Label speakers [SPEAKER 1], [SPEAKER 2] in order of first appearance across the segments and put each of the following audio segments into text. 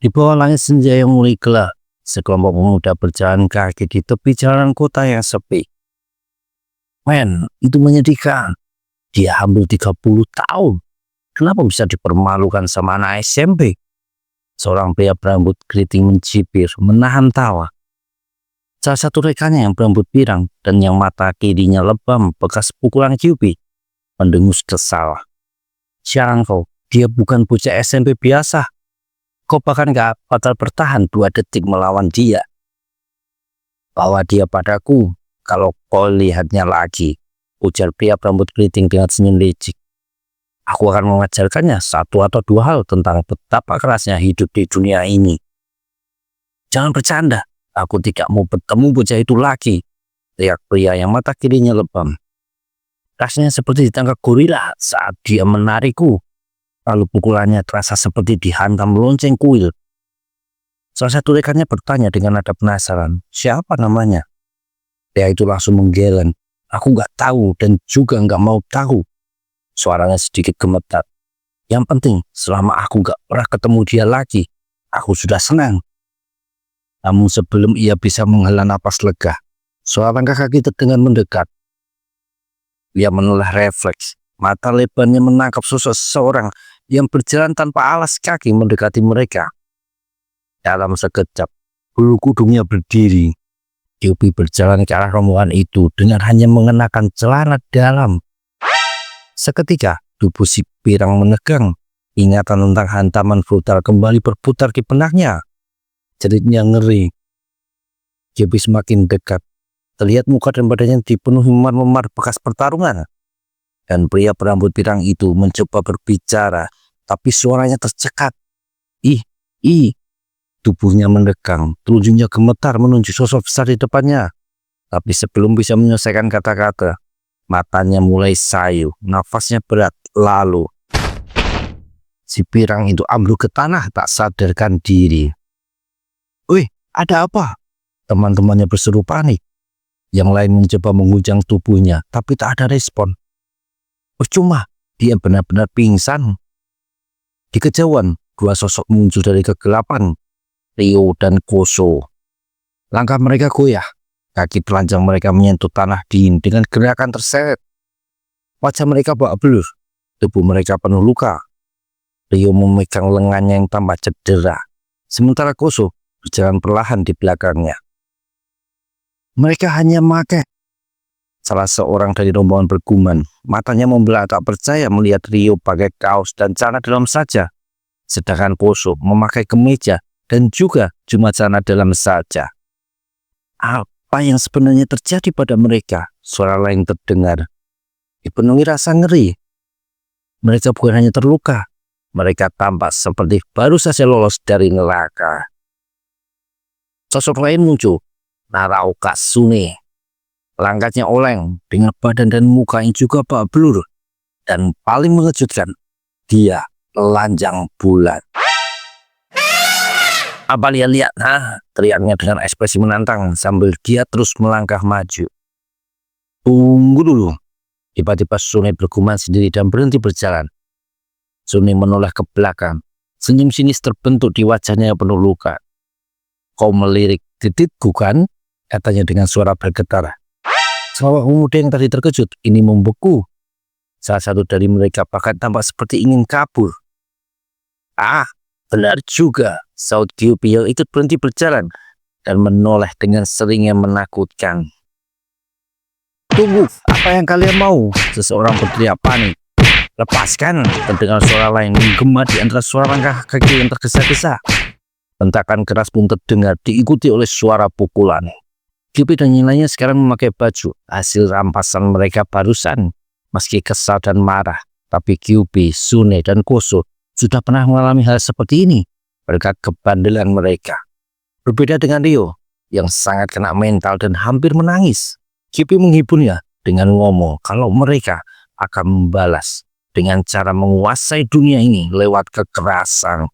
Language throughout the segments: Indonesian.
[SPEAKER 1] Di bawah langit senja yang mulai gelap, sekelompok pemuda berjalan kaki di tepi jalan kota yang sepi. Men, itu menyedihkan. Dia hampir 30 tahun. Kenapa bisa dipermalukan sama anak SMP? Seorang pria berambut keriting mencibir, menahan tawa. Salah satu rekannya yang berambut pirang dan yang mata kirinya lebam bekas pukulan QB mendengus kesal. Sialan kau, dia bukan bocah SMP biasa. Kau bahkan gak bakal bertahan 2 detik melawan dia. Bawa dia padaku kalau kau lihatnya lagi, ujar pria berambut keriting dengan senyum licik. Aku akan mengajarkannya 1 atau 2 hal tentang betapa kerasnya hidup di dunia ini. Jangan bercanda, aku tidak mau bertemu bocah itu lagi, teriak pria yang mata kirinya lebam. Rasanya seperti ditangkap gorila saat dia menarikku. Lalu pukulannya terasa seperti dihantam lonceng kuil. Salah satu rekannya bertanya dengan nada penasaran, siapa namanya? Dia itu langsung menggeleng. Aku gak tahu dan juga gak mau tahu. Suaranya sedikit gemetar. Yang penting, selama aku gak pernah ketemu dia lagi, aku sudah senang. Namun sebelum ia bisa menghela napas lega, suara langkah kaki terdengar mendekat. Ia menoleh refleks. Mata lebarnya menangkap sosok seseorang yang berjalan tanpa alas kaki mendekati mereka. Dalam sekejap, bulu kudungnya berdiri. Yupi berjalan ke arah rombongan itu dengan hanya mengenakan celana dalam. Seketika, tubuh si pirang menegang. Ingatan tentang hantaman brutal kembali berputar di benaknya. Jeritnya ngeri. Yupi semakin dekat. Terlihat muka dan badannya dipenuhi memar-memar bekas pertarungan. Dan pria berambut pirang itu mencoba berbicara, tapi suaranya tercekat. Ih. Tubuhnya mendegang, telunjuknya gemetar menunjuk sosok besar di depannya. Tapi sebelum bisa menyelesaikan kata-kata, matanya mulai sayu, nafasnya berat, lalu si pirang itu ambruk ke tanah tak sadarkan diri. Wih, ada apa? Teman-temannya berseru panik. Yang lain mencoba menghujang tubuhnya, tapi tak ada respon. Percuma, dia benar-benar pingsan. Di kejauhan, 2 sosok muncul dari kegelapan, Rio dan Koso. Langkah mereka goyah, kaki telanjang mereka menyentuh tanah dingin dengan gerakan terseret. Wajah mereka babak belur, tubuh mereka penuh luka. Rio memegang lengannya yang tambah cedera, sementara Koso berjalan perlahan di belakangnya. Mereka hanya memakai. Salah seorang dari rombongan bergumam, matanya membelah tak percaya melihat Rio pakai kaos dan celana dalam saja, sedangkan Koso memakai kemeja dan juga cuma celana dalam saja. Apa yang sebenarnya terjadi pada mereka? Suara lain terdengar, dipenuhi rasa ngeri. Mereka bukan hanya terluka, mereka tampak seperti baru saja lolos dari neraka. Sosok lain muncul, Naraoka Sune. Langkahnya oleng dengan badan dan muka yang juga babak belur. Dan paling mengejutkan, dia telanjang bulat. Apa lihat? Teriaknya dengan ekspresi menantang sambil dia terus melangkah maju. Tunggu dulu. Tiba-tiba Sune bergumam sendiri dan berhenti berjalan. Sune menoleh ke belakang. Senyum sinis terbentuk di wajahnya yang penuh luka. Kau melirik titikku kan? Katanya dengan suara bergetar. Semua pemuda yang tadi terkejut ini membeku. Salah satu dari mereka bahkan tampak seperti ingin kabur. Benar juga, saut Kyuubi yang ikut berhenti berjalan dan menoleh dengan seringnya menakutkan. Tunggu, apa yang kalian mau? Seseorang berteriak panik. Lepaskan, terdengar suara lain menggema di antara suara langkah kaki yang tergesa-gesa. Hentakan keras pun terdengar diikuti oleh suara pukulan. Kyuubi dan yang lainnya sekarang memakai baju hasil rampasan mereka barusan. Meski kesal dan marah, tapi Kyuubi, Sune, dan Koso sudah pernah mengalami hal seperti ini berkat kebandelan mereka. Berbeda dengan Rio yang sangat kena mental dan hampir menangis. Kyuubi menghiburnya dengan ngomong kalau mereka akan membalas dengan cara menguasai dunia ini lewat kekerasan.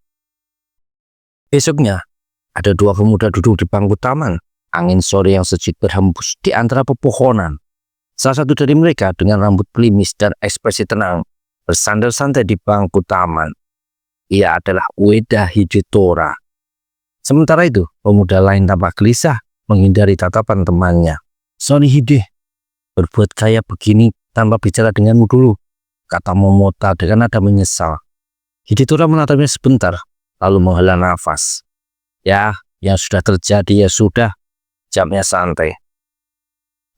[SPEAKER 1] Besoknya, ada 2 pemuda duduk di bangku taman. Angin sore yang sejuk berhembus di antara pepohonan. Salah satu dari mereka dengan rambut pelimis dan ekspresi tenang bersandar santai di bangku taman. Ia adalah Ueda Hidetora, Sementara itu, pemuda lain tampak gelisah menghindari tatapan temannya. "Sorry Hide, berbuat kayak begini tanpa bicara denganmu dulu," kata Momota dengan nada menyesal. Hidetora menatapnya sebentar, lalu menghela nafas. "Ya, yang sudah terjadi ya sudah," jamnya santai.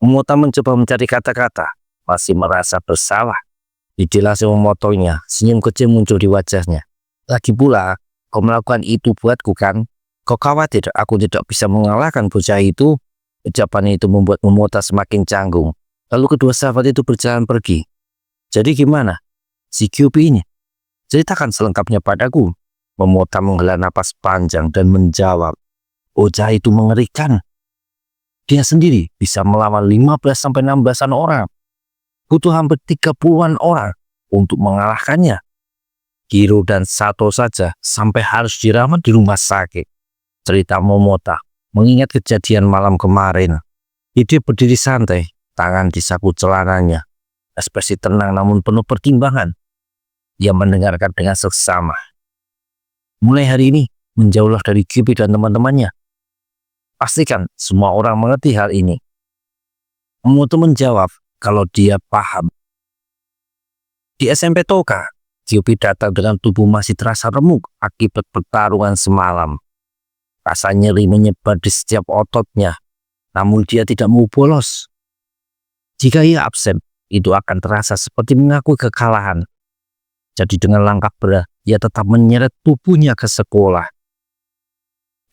[SPEAKER 1] Momota mencoba mencari kata-kata, masih merasa bersalah. Hide langsung memotongnya, senyum kecil muncul di wajahnya. "Lagi pula, kau melakukan itu buatku kan? Kau khawatir aku tidak bisa mengalahkan bocah itu?" Ucapan itu membuat Momota semakin canggung. Lalu kedua sahabat itu berjalan pergi. "Jadi gimana? Si Kyuubi ini? Ceritakan selengkapnya padaku." Momota menghela napas panjang dan menjawab, "Bocah itu mengerikan. Dia sendiri bisa melawan 15-16an orang. Butuh hampir 30-an orang untuk mengalahkannya. Hiro dan Sato saja sampai harus dirawat di rumah sakit." Cerita Momota mengingat kejadian malam kemarin. Hide berdiri santai, tangan di saku celananya. Ekspresi tenang namun penuh pertimbangan. Dia mendengarkan dengan seksama. "Mulai hari ini, menjauhlah dari Kyuubi dan teman-temannya. Pastikan semua orang mengerti hal ini." Momota menjawab kalau dia paham. Di SMP Toka, Kyuubi datang dengan tubuh masih terasa remuk akibat pertarungan semalam. Rasa nyeri menyebar di setiap ototnya, namun dia tidak mau bolos. Jika ia absen, itu akan terasa seperti mengakui kekalahan. Jadi dengan langkah berat, ia tetap menyeret tubuhnya ke sekolah.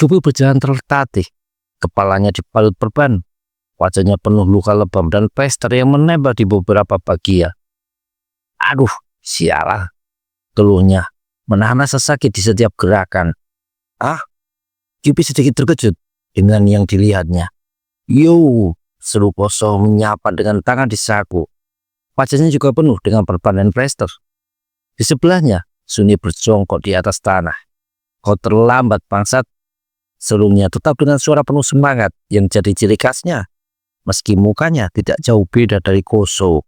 [SPEAKER 1] Kyuubi berjalan tertatih, kepalanya dibalut perban, wajahnya penuh luka lebam dan plester yang menembak di beberapa bagian. "Aduh, sialah," keluhnya, menahan rasa sakit di setiap gerakan. "Ah?" Kyuubi sedikit terkejut dengan yang dilihatnya. "Yo," seru kosong menyapa dengan tangan di saku. Wajahnya juga penuh dengan perban dan plester. Di sebelahnya, Suni berjongkok di atas tanah. "Kau terlambat, bangsat," serunya tetap dengan suara penuh semangat yang jadi ciri khasnya, meski mukanya tidak jauh beda dari Koso.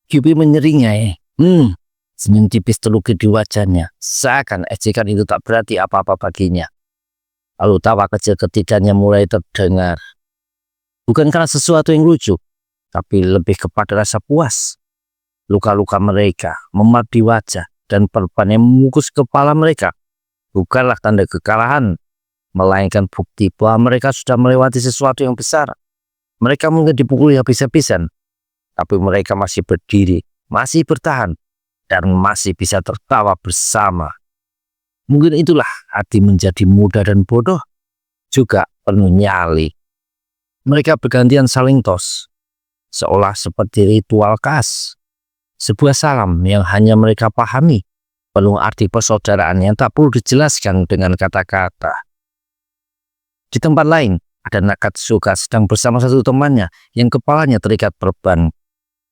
[SPEAKER 1] Kyuubi menyeringai. Senyum tipis terukir di wajahnya, seakan ejekan itu tak berarti apa-apa baginya. Lalu tawa kecil ketiganya mulai terdengar. Bukan karena sesuatu yang lucu, tapi lebih kepada rasa puas. Luka-luka mereka memar di wajah dan perban yang membungkus kepala mereka bukanlah tanda kekalahan, melainkan bukti bahwa mereka sudah melewati sesuatu yang besar. Mereka mungkin dipukuli habis-habisan, tapi mereka masih berdiri, masih bertahan, dan masih bisa tertawa bersama. Mungkin itulah hati menjadi muda dan bodoh, juga penuh nyali. Mereka bergantian saling tos, seolah seperti ritual khas. Sebuah salam yang hanya mereka pahami, penuh arti persaudaraan yang tak perlu dijelaskan dengan kata-kata. Di tempat lain, ada Nakatsuka sedang bersama satu temannya yang kepalanya terikat perban.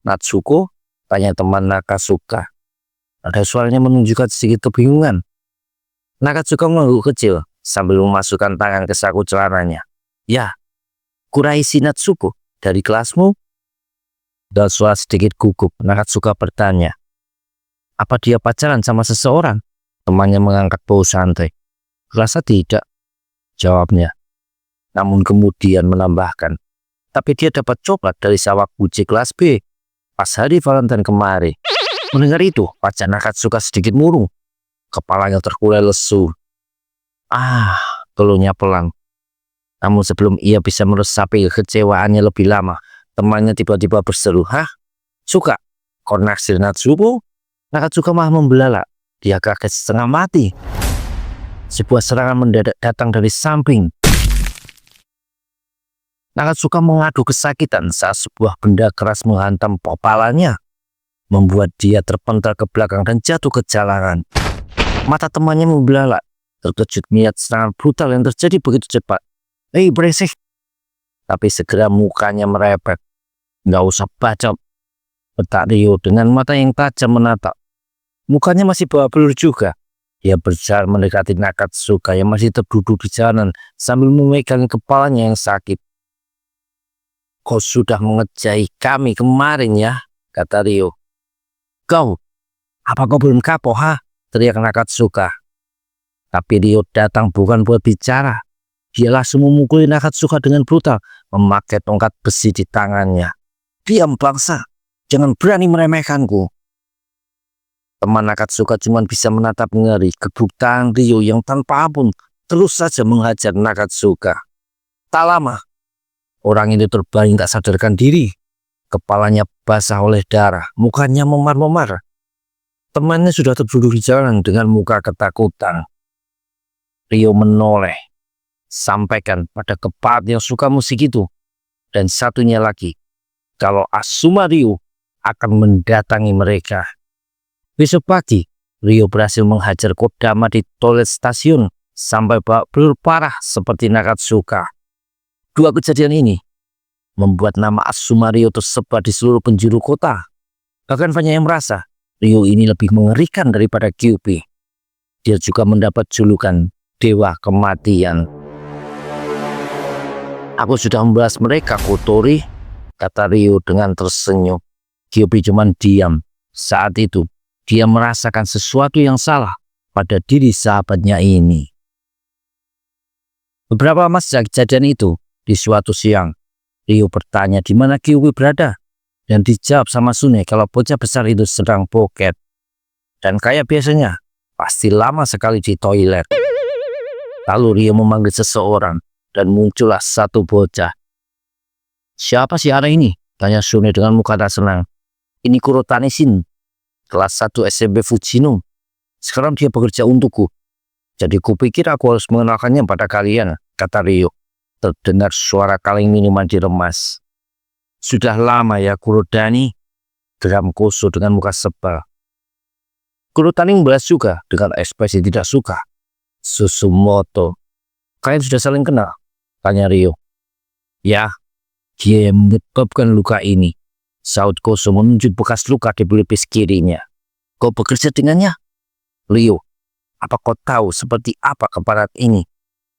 [SPEAKER 1] "Natsuko?" tanya teman Nakatsuka. Ada suaranya menunjukkan sedikit kebingungan. Nakatsuka mengangguk kecil sambil memasukkan tangan ke saku celananya. "Ya, Kuraishi Natsuko dari kelasmu?" Dan suara sedikit gugup, Nakatsuka bertanya. "Apa dia pacaran sama seseorang?" Temannya mengangkat bau santai. "Rasa tidak," jawabnya. Namun kemudian menambahkan, "Tapi dia dapat coklat dari Sawakuchi kelas B pas hari Valentine kemarin." Mendengar itu, wajah Nakatsuka sedikit murung. Kepalanya terkulai lesu. Keluhnya pelan. Namun sebelum ia bisa meresapi kekecewaannya lebih lama, temannya tiba-tiba berseru, "Hah? Suka? Kau naksir Natsuko?" Nakatsuka malah membelalak. Dia kaget setengah mati. Sebuah serangan mendadak datang dari samping. Nakatsuka mengadu kesakitan saat sebuah benda keras menghantam kepalanya, membuat dia terpental ke belakang dan jatuh ke jalanan. Mata temannya membelalak, terkejut melihat serangan brutal yang terjadi begitu cepat. "Hei, beresik!" Tapi segera mukanya merepet. "Nggak usah bacot," bentak Ryo dengan mata yang tajam menatap. Mukanya masih bawa belur juga. Dia berjalan mendekati Nakatsuka yang masih terduduk di jalanan sambil memegang kepalanya yang sakit. "Kau sudah mengerjai kami kemarin ya," kata Ryo. Apa kau belum kapok, ha?" teriak Nakatsuka. Tapi Ryo datang bukan buat bicara, Dia langsung memukuli Nakatsuka dengan brutal, memakai tongkat besi di tangannya. "Diam bangsa, jangan berani meremehkanku." Teman Nakatsuka cuma bisa menatap ngeri kebutaan Ryo yang tanpa ampun terus saja menghajar Nakatsuka. Tak lama, orang itu terbaring tak sadarkan diri. Kepalanya basah oleh darah, mukanya memar-memar. Temannya sudah terbunuh di jalan dengan muka ketakutan. Ryo menoleh, sampaikan pada keparat yang suka musik itu dan satunya lagi, kalau Asuma Ryo akan mendatangi mereka. Besok pagi, Ryo berhasil menghajar Kodama di toilet stasiun sampai babak belur parah seperti Nakatsuka. Dua kejadian ini membuat nama Asuma Ryo tersebar di seluruh penjuru kota. Bahkan banyak yang merasa Ryo ini lebih mengerikan daripada Kyuubi. Dia juga mendapat julukan Dewa Kematian. "Aku sudah membalas mereka, Kotori," kata Ryo dengan tersenyum. Kyuubi cuma diam. Saat itu, dia merasakan sesuatu yang salah pada diri sahabatnya ini. Beberapa lama sejak kejadian itu, di suatu siang, Ryo bertanya di mana Kyuubi berada, dan dijawab sama Sune kalau bocah besar itu sedang boket. Dan kayak biasanya, pasti lama sekali di toilet. Lalu Ryo memanggil seseorang, dan muncullah satu bocah. "Siapa si anak ini?" tanya Sune dengan muka tak senang. "Ini Kurotane Shin, kelas 1 SMP Fujino. Sekarang dia bekerja untukku. Jadi kupikir aku harus mengenalkannya pada kalian," kata Ryo. Terdengar suara kaleng minuman diremas. "Sudah lama ya Kurodani," geram Koso dengan muka sebal. Kurotani membalas juga dengan ekspresi tidak suka. "Susumoto, kalian sudah saling kenal?" tanya Ryo. "Ya, dia yang menyebabkan luka ini," saut Koso menunjuk bekas luka di pelipis kirinya. "Kau bekerja dengannya?" "Ryo, apa kau tahu seperti apa keparat ini?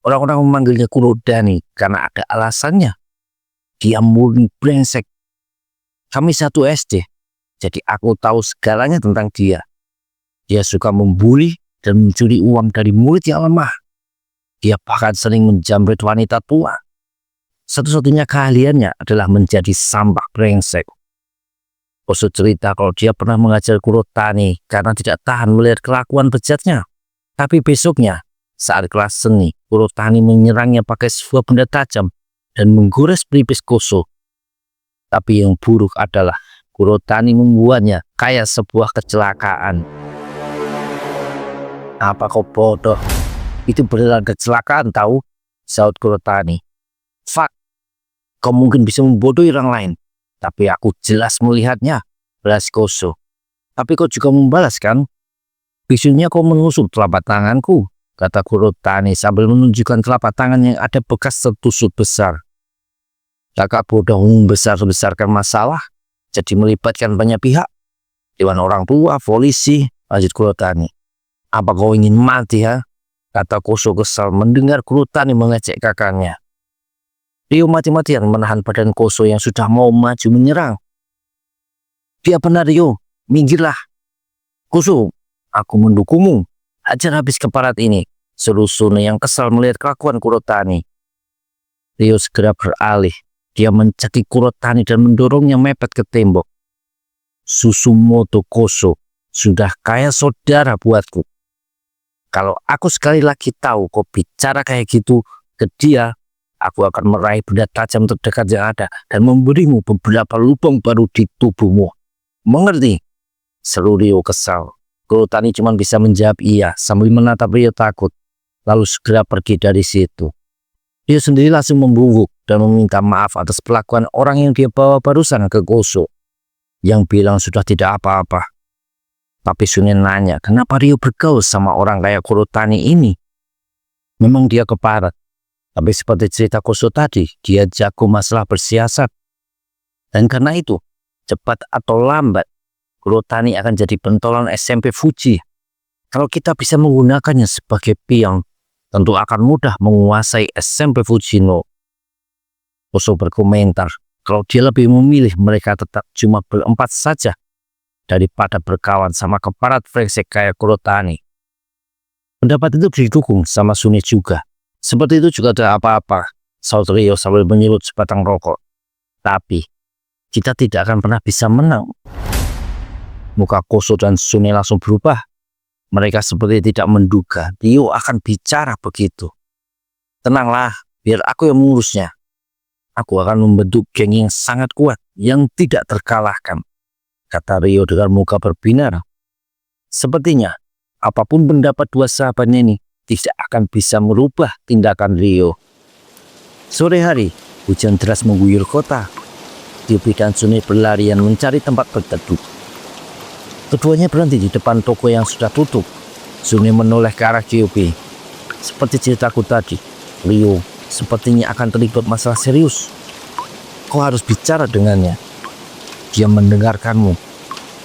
[SPEAKER 1] Orang-orang memanggilnya Kurodani karena ada alasannya. Dia murni brengsek. Kami satu SD, jadi aku tahu segalanya tentang dia. Dia suka membuli dan mencuri uang dari murid yang lemah. Dia bahkan sering menjamret wanita tua. Satu-satunya keahliannya adalah menjadi sampah brengsek." Koso cerita kalau dia pernah mengajar Kurotani karena tidak tahan melihat kelakuan bejatnya. Tapi besoknya, saat kelas seni, Kurotani menyerangnya pakai sebuah benda tajam dan menggores pelipis Koso. Tapi yang buruk adalah Kurotani membuatnya kayak sebuah kecelakaan. "Apa kau bodoh? Itu beneran kecelakaan tahu," saut Kurotani. "Fuck, kau mungkin bisa membodohi orang lain, tapi aku jelas melihatnya," balas Koso. "Tapi kau juga membalas kan? Bisunya kau menusuk telapak tanganku," kata Kurotani sambil menunjukkan telapak tangan yang ada bekas tertusuk besar. "Kakak bodoh membesar-besarkan masalah, jadi melibatkan banyak pihak. Dewan orang tua, polisi," lanjut Kurotani. "Apa kau ingin mati ha?" kata Koso kesal mendengar Kurotani mengecek kakaknya. Ryo mati-matian menahan badan Koso yang sudah mau maju menyerang. "Dia benar Ryo, minggirlah." "Koso, aku mendukungmu. Hajar habis keparat ini," seru Sune yang kesal melihat kelakuan Kurotani. Ryo segera beralih. Dia mencekik Kurotani dan mendorongnya mepet ke tembok. "Susumoto Koso sudah kayak saudara buatku. Kalau aku sekali lagi tahu kau bicara kayak gitu ke dia, aku akan meraih benda tajam terdekat yang ada dan memberimu beberapa lubang baru di tubuhmu. Mengerti?" seru Ryo kesal. Kurotani cuma bisa menjawab iya sambil menatap Ryo takut, lalu segera pergi dari situ. Ryo sendiri langsung membungkuk dan meminta maaf atas perlakuan orang yang dia bawa barusan ke Koso, yang bilang sudah tidak apa-apa. Tapi Sune nanya kenapa Ryo bergaul sama orang kayak Kurotani ini. Memang dia keparat, tapi seperti cerita Koso tadi, dia jago masalah bersiasat. Dan karena itu, cepat atau lambat, Kurotani akan jadi pentolan SMP Fuji. Kalau kita bisa menggunakannya sebagai pion, tentu akan mudah menguasai SMP Fujino. Koso berkomentar kalau dia lebih memilih mereka tetap cuma berempat saja daripada berkawan sama keparat brengsek kayak Kurotani. Pendapat itu didukung sama Sune juga. Seperti itu juga ada apa-apa, saud Rio sambil menyulut sebatang rokok. Tapi kita tidak akan pernah bisa menang. Muka Koso dan Sune langsung berubah. Mereka seperti tidak menduga Rio akan bicara begitu. Tenanglah, biar aku yang mengurusnya. Aku akan membentuk geng yang sangat kuat, yang tidak terkalahkan, kata Rio dengan muka berbinar. Sepertinya, apapun pendapat dua sahabatnya ini, tidak akan bisa merubah tindakan Rio. Sore hari, hujan deras mengguyur kota. Kyuubi dan Sune berlarian mencari tempat berteduh. Keduanya berhenti di depan toko yang sudah tutup. Sune menoleh ke arah Kyuubi. Seperti ceritaku tadi, Rio sepertinya akan terlibat masalah serius. Kau harus bicara dengannya. Dia mendengarkanmu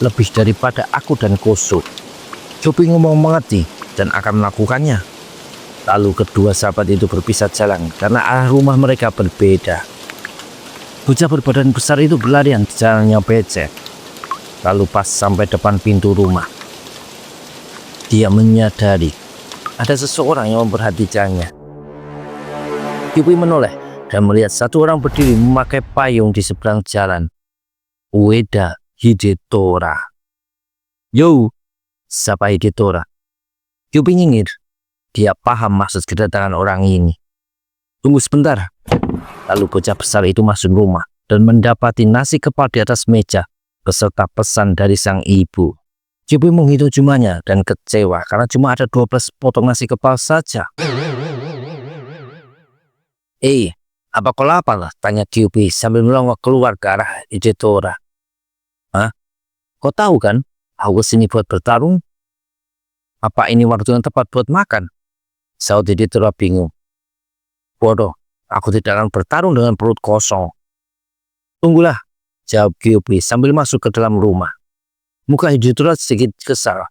[SPEAKER 1] lebih daripada aku dan Koso. Kyuubi ngomong mengerti dan akan melakukannya. Lalu kedua sahabat itu berpisah jalan karena arah rumah mereka berbeda. Bocah berbadan besar itu berlarian di jalannya becek. Lalu pas sampai depan pintu rumah, dia menyadari ada seseorang yang memperhatikannya. Kyuubi menoleh dan melihat satu orang berdiri memakai payung di seberang jalan. Ueda Hidetora. Yo, sapa Hidetora. Kyuubi nyengir. Dia paham maksud kedatangan orang ini. Tunggu sebentar. Lalu bocah besar itu masuk rumah dan mendapati nasi kepal di atas meja beserta pesan dari sang ibu. Kyuubi menghitung jumlahnya dan kecewa karena cuma ada 12 potong nasi kepal saja. Apa kau lapar lah? Tanya Kyuubi sambil melongo keluar ke arah Hidetora. Hah? Kau tahu kan, aku kesini buat bertarung? Apa ini waktu yang tepat buat makan? Saud Hidetora bingung. Bodoh, aku tidak akan bertarung dengan perut kosong. Tunggulah, jawab Kyuubi sambil masuk ke dalam rumah. Muka Hidetora sedikit kesal,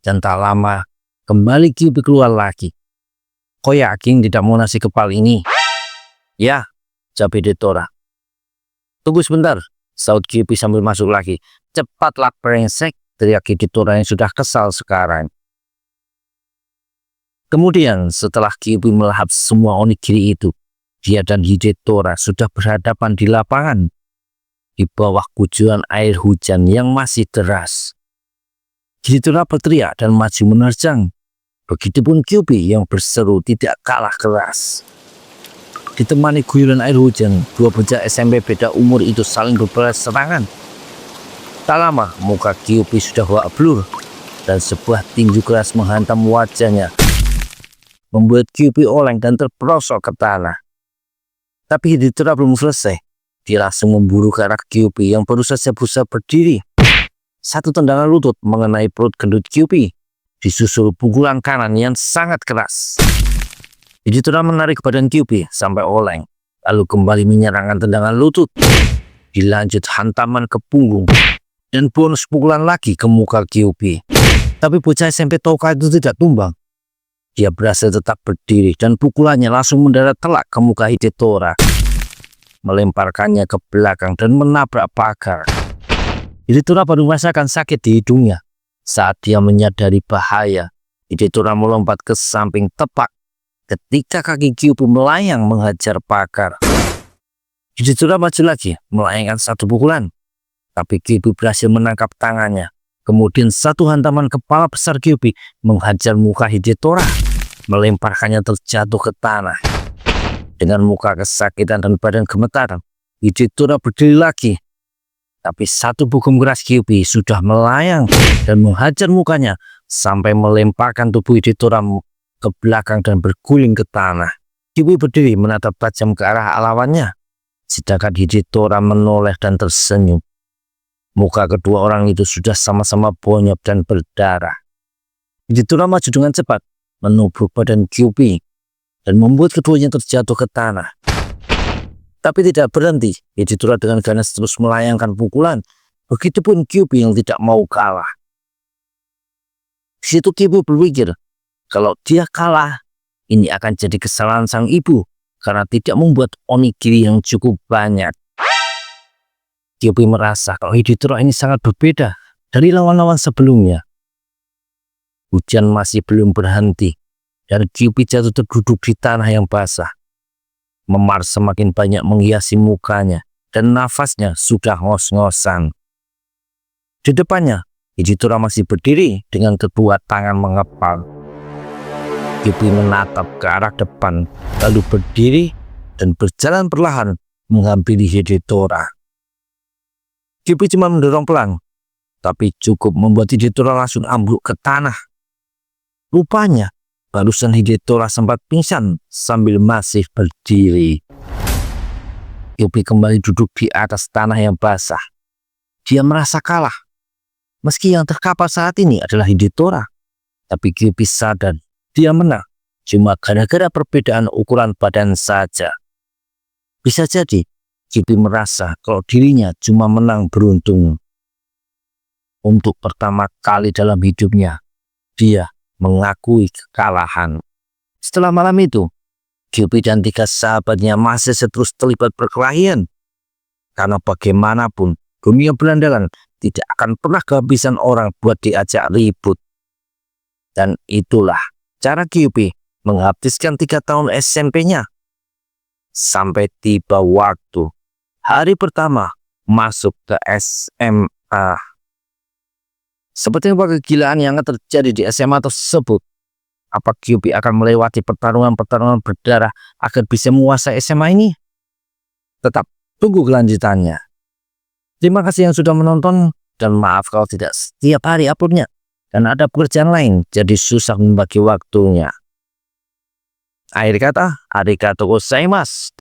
[SPEAKER 1] dan tak lama kembali Kyuubi keluar lagi. Kau yakin tidak mau nasi kepal ini? Ya, jawab Hidetora. Tunggu sebentar, saud Kyuubi sambil masuk lagi. Cepatlah brengsek, teriak Hidetora yang sudah kesal sekarang. Kemudian setelah Kyuubi melahap semua onigiri itu, dia dan Hidetora sudah berhadapan di lapangan di bawah guguran air hujan yang masih deras. Hidetora berteriak dan maju menerjang. Begitupun Kyuubi yang berseru tidak kalah keras. Ditemani guyuran air hujan, dua bocah SMP beda umur itu saling berbalas serangan. Tak lama, muka Kyuubi sudah wak blur dan sebuah tinju keras menghantam wajahnya, membuat Kyuubi oleng dan terperosok ke tanah. Tapi Hidetora belum selesai. Dia langsung memburu ke arah Kyuubi yang baru saja berusaha berdiri. Satu tendangan lutut mengenai perut gendut Kyuubi, disusul pukulan kanan yang sangat keras. Hidetora menarik badan Kyuubi sampai oleng, lalu kembali menyerangkan tendangan lutut. Dilanjut hantaman ke punggung, dan bonus pukulan lagi ke muka Kyuubi. Tapi bocah SMP Toka itu tidak tumbang. Dia berhasil tetap berdiri dan pukulannya langsung mendarat telak ke muka Hidetora, melemparkannya ke belakang dan menabrak pagar. Hidetora baru merasakan sakit di hidungnya. Saat dia menyadari bahaya, Hidetora melompat ke samping tepat ketika kaki Kyuubi melayang menghajar pagar. Hidetora maju lagi melayangkan satu pukulan, tapi Kyuubi berhasil menangkap tangannya. Kemudian satu hantaman kepala besar Kyuubi menghajar muka Hidetora, melemparkannya terjatuh ke tanah. Dengan muka kesakitan dan badan gemetar, Hidetora berdiri lagi. Tapi satu pukum keras Kyuubi sudah melayang dan menghajar mukanya sampai melemparkan tubuh Hidetora ke belakang dan berguling ke tanah. Kyuubi berdiri menatap tajam ke arah lawannya, sedangkan Hidetora menoleh dan tersenyum. Muka kedua orang itu sudah sama-sama bonyok dan berdarah. Hidetora maju dengan cepat, menubruk badan Kyuubi dan membuat keduanya terjatuh ke tanah. Tapi tidak berhenti, Hidetora dengan ganas terus melayangkan pukulan. Begitupun Kyuubi yang tidak mau kalah. Di situ Kyuubi berpikir, kalau dia kalah, ini akan jadi kesalahan sang ibu karena tidak membuat onigiri yang cukup banyak. Kyuubi merasa kalau Hidetora ini sangat berbeda dari lawan-lawan sebelumnya. Hujan masih belum berhenti dan Kyuubi jatuh terduduk di tanah yang basah. Memar semakin banyak menghiasi mukanya dan nafasnya sudah ngos-ngosan. Di depannya, Hijitora masih berdiri dengan kedua tangan mengepal. Kyuubi menatap ke arah depan, lalu berdiri dan berjalan perlahan menghampiri Hijitora. Kyuubi cuma mendorong pelan, tapi cukup membuat Hijitora langsung ambruk ke tanah. Rupanya, barusan Hijitora sempat pingsan sambil masih berdiri. Kyuubi kembali duduk di atas tanah yang basah. Dia merasa kalah. Meski yang terkapar saat ini adalah Hijitora, tapi Kyuubi sadar dia menang cuma gara-gara perbedaan ukuran badan saja. Bisa jadi Kyuubi merasa kalau dirinya cuma menang beruntung. Untuk pertama kali dalam hidupnya, dia mengakui kekalahan. Setelah malam itu, Kyuubi dan 3 sahabatnya masih terus terlibat perkelahian. Karena bagaimanapun, dunia berandalan tidak akan pernah kehabisan orang buat diajak ribut. Dan itulah cara Kyuubi menghabiskan 3 tahun SMP-nya. Sampai tiba waktu hari pertama masuk ke SMA. Seperti apa kegilaan yang terjadi di SMA tersebut? Apa Kyuubi akan melewati pertarungan-pertarungan berdarah agar bisa menguasai SMA ini? Tetap tunggu kelanjutannya. Terima kasih yang sudah menonton, dan maaf kalau tidak setiap hari uploadnya, dan ada pekerjaan lain jadi susah membagi waktunya. Akhir kata, arigatou gozaimasu.